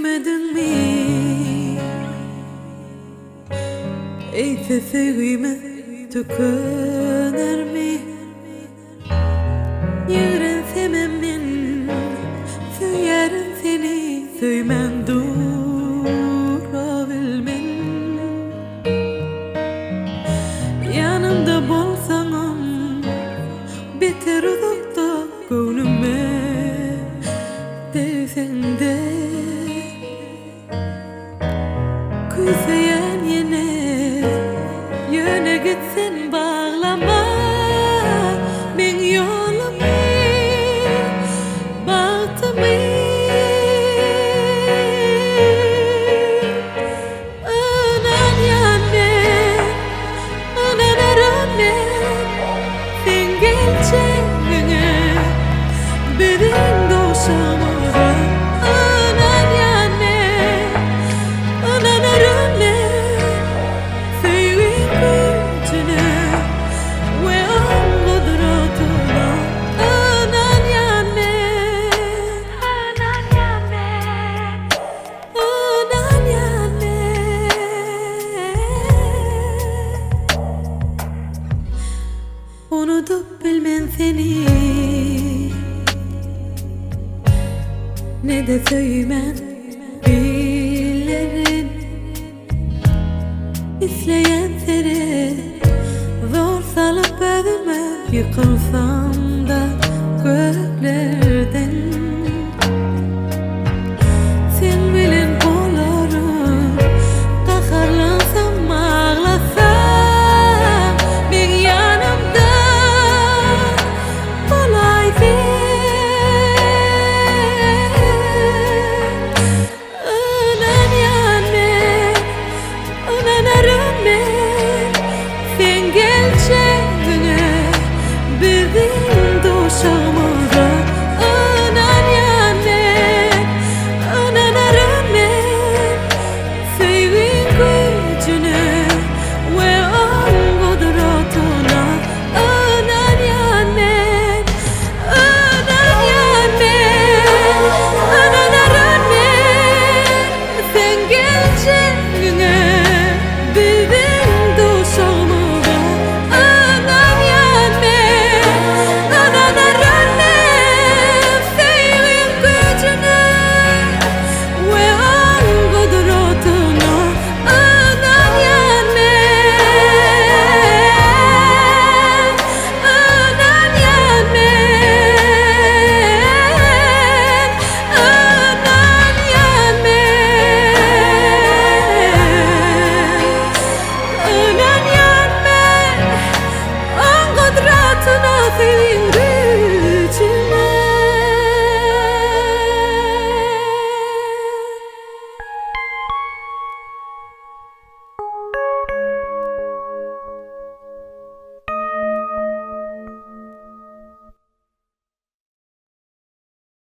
Duymedin mi? Eğse sevgimi tükener mi? Yürensemem men, söylerim seni, söymen durabilmen. Yanımda bolsanam, beter uzakta gönlüme değsen de. Küseyen yöne gitsen bağlama ben yolumu, bahtımı. Anan yanmen, anana rağmen sen geleceğine benim doşamadan. Anan yanmen, anana rağmen sevgin gücüne ve an kudretine. Anan yanmen, anan yanmen, anan yanmen. Unutup bilmem seni, ne de söylemem bilirim. İsleyen seni zor salıp özüme, yıkılsam da göklerden. Sen bilen bolarım, kaharlansam ağlasam ben yanımda olaydın. Anan yanmen, anana rağmen sen geleceğine bizim doşamadan. Anan yanmen, anana rağmen sevgin gücüne ve an kudretine. Anan yanmen, anan yanmen, anana rağmen sen geleceğine